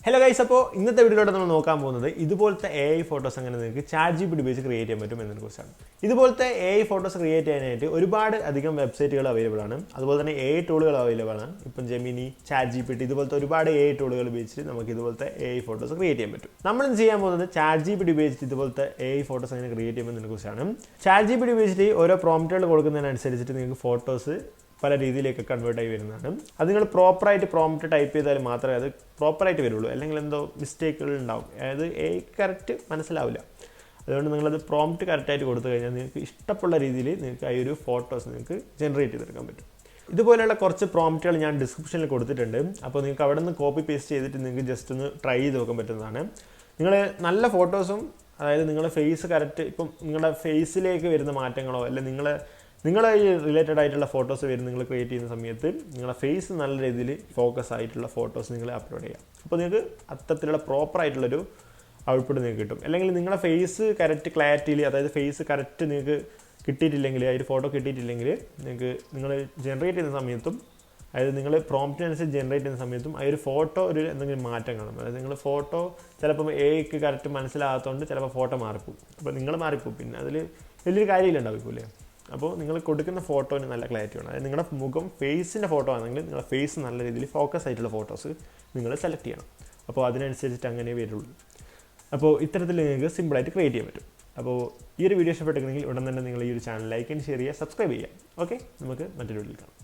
Hello guys, അപ്പോൾ ഇന്നത്തെ വീഡിയോയിലൂടെ നമ്മൾ നോക്കാൻ പോകുന്നത് ഇതുപോലത്തെ AI ഫോട്ടോസ് എങ്ങനെ നിങ്ങൾക്ക് ChatGPT ഉപയോഗിച്ച് ക്രിയേറ്റ് ചെയ്യാൻ പറ്റും എന്നതിനെക്കുറിച്ചാണ്. ഇതുപോലത്തെ AI ഫോട്ടോസ് ക്രിയേറ്റ് ചെയ്യാനായിട്ട് ഒരുപാട് അധികം വെബ്സൈറ്റുകൾ അവൈലബിൾ ആണ്. അതുപോലെ തന്നെ AI ടൂളുകൾ അവൈലബിൾ ആണ്. ഇപ്പം ജെമിനി, ChatGPT ഇതുപോലത്തെ ഒരുപാട് AI ടൂളുകൾ ഉപയോഗിച്ച് നമുക്ക് ഇതുപോലത്തെ AI ഫോട്ടോസ് ക്രിയേറ്റ് ചെയ്യാൻ പറ്റും. നമ്മൾ ചെയ്യാൻ പോകുന്നത് ChatGPT ഉപയോഗിച്ചിട്ട് ഇതുപോലത്തെ AI ഫോട്ടോസ് എങ്ങനെ ക്രിയേറ്റ് ചെയ്യുന്നതിനെക്കുറിച്ചാണ്. ChatGPT ഉപയോഗിച്ചിട്ട് ഓരോ പ്രോംപ്റ്റുകൾ കൊടുക്കുന്നതിനനുസരിച്ചിട്ട് നിങ്ങൾക്ക് ഫോട്ടോസ് പല രീതിയിലേക്ക് കൺവേർട്ട് ആയി വരുന്നതാണ്. അത് നിങ്ങൾ പ്രോപ്പറായിട്ട് പ്രോംപ്റ്റ് ടൈപ്പ് ചെയ്താൽ മാത്രമേ അത് പ്രോപ്പറായിട്ട് വരുള്ളൂ, അല്ലെങ്കിൽ എന്തോ മിസ്റ്റേക്കുകൾ ഉണ്ടാവും. അതായത് കറക്റ്റ് മനസ്സിലാവില്ല. അതുകൊണ്ട് നിങ്ങളത് പ്രോംപ്റ്റ് കറക്റ്റായിട്ട് കൊടുത്തു കഴിഞ്ഞാൽ നിങ്ങൾക്ക് ഇഷ്ടമുള്ള രീതിയിൽ നിങ്ങൾക്ക് ആ ഒരു ഫോട്ടോസ് നിങ്ങൾക്ക് ജനറേറ്റ് ചെയ്തെടുക്കാൻ പറ്റും. ഇതുപോലെയുള്ള കുറച്ച് പ്രോംപ്റ്റുകൾ ഞാൻ ഡിസ്ക്രിപ്ഷനിൽ കൊടുത്തിട്ടുണ്ട്. അപ്പോൾ നിങ്ങൾക്ക് അവിടെ നിന്ന് കോപ്പി പേസ്റ്റ് ചെയ്തിട്ട് നിങ്ങൾക്ക് ജസ്റ്റ് ഒന്ന് ട്രൈ ചെയ്ത് നോക്കാൻ പറ്റുന്നതാണ്. നിങ്ങൾ നല്ല ഫോട്ടോസും, അതായത് നിങ്ങളുടെ ഫേസ് കറക്റ്റ്, ഇപ്പം നിങ്ങളുടെ ഫേസിലേക്ക് വരുന്ന മാറ്റങ്ങളോ അല്ലെങ്കിൽ നിങ്ങളെ ഈ റിലേറ്റഡ് ആയിട്ടുള്ള ഫോട്ടോസ് വരും നിങ്ങൾ ക്രിയേറ്റ് ചെയ്യുന്ന സമയത്ത് നിങ്ങളുടെ ഫേസ് നല്ല രീതിയിൽ ഫോക്കസ് ആയിട്ടുള്ള ഫോട്ടോസ് നിങ്ങൾ അപ്ലോഡ് ചെയ്യാം. അപ്പോൾ നിങ്ങൾക്ക് അത്തരത്തിലുള്ള പ്രോപ്പറായിട്ടുള്ളൊരു ഔട്ട്പുട്ട് നിങ്ങൾക്ക് കിട്ടും. അല്ലെങ്കിൽ നിങ്ങളുടെ ഫേസ് കറക്റ്റ് ക്ലാരിറ്റിയിൽ, അതായത് ഫേസ് കറക്റ്റ് നിങ്ങൾക്ക് കിട്ടിയിട്ടില്ലെങ്കിൽ, ആ ഒരു ഫോട്ടോ കിട്ടിയിട്ടില്ലെങ്കിൽ നിങ്ങൾ ജനറേറ്റ് ചെയ്യുന്ന സമയത്തും, അതായത് നിങ്ങൾ പ്രോംപ്റ്റിനനുസരിച്ച് ജനറേറ്റ് ചെയ്യുന്ന സമയത്തും ആ ഒരു ഫോട്ടോ എന്തെങ്കിലും മാറ്റം കാണും. അതായത് നിങ്ങൾ ഫോട്ടോ ചിലപ്പം എക്ക് കറക്റ്റ് മനസ്സിലാകാത്തതുകൊണ്ട് ചിലപ്പോൾ ഫോട്ടോ മാറിപ്പോവും. അപ്പോൾ നിങ്ങൾ മാറിപ്പോവും, പിന്നെ അതിൽ വലിയൊരു കാര്യമില്ലുണ്ടാവില്ലേ. അപ്പോൾ നിങ്ങൾ കൊടുക്കുന്ന ഫോട്ടോന് നല്ല ക്ലാരിറ്റി വേണം. അതായത് നിങ്ങളുടെ മുഖം ഫേസിൻ്റെ ഫോട്ടോ ആണെങ്കിൽ നിങ്ങളുടെ ഫേസ് നല്ല രീതിയിൽ ഫോക്കസ് ആയിട്ടുള്ള ഫോട്ടോസ് നിങ്ങൾ സെലക്ട് ചെയ്യണം. അപ്പോൾ അതിനനുസരിച്ചിട്ട് അങ്ങനെ വരുള്ളൂ. അപ്പോൾ ഇത്തരത്തിൽ നിങ്ങൾക്ക് സിമ്പിളായിട്ട് ക്രിയേറ്റ് ചെയ്യാൻ പറ്റും. അപ്പോൾ ഈ ഒരു വീഡിയോ ഇഷ്ടപ്പെട്ടെങ്കിൽ ഉടൻ തന്നെ നിങ്ങൾ ഈ ഒരു ചാനൽ ലൈക്ക് ആൻഡ് ഷെയർ ചെയ്യുക, സബ്സ്ക്രൈബ് ചെയ്യുക. ഓക്കെ, നമുക്ക് മറ്റൊരു വീഡിയോയിൽ കാണാം.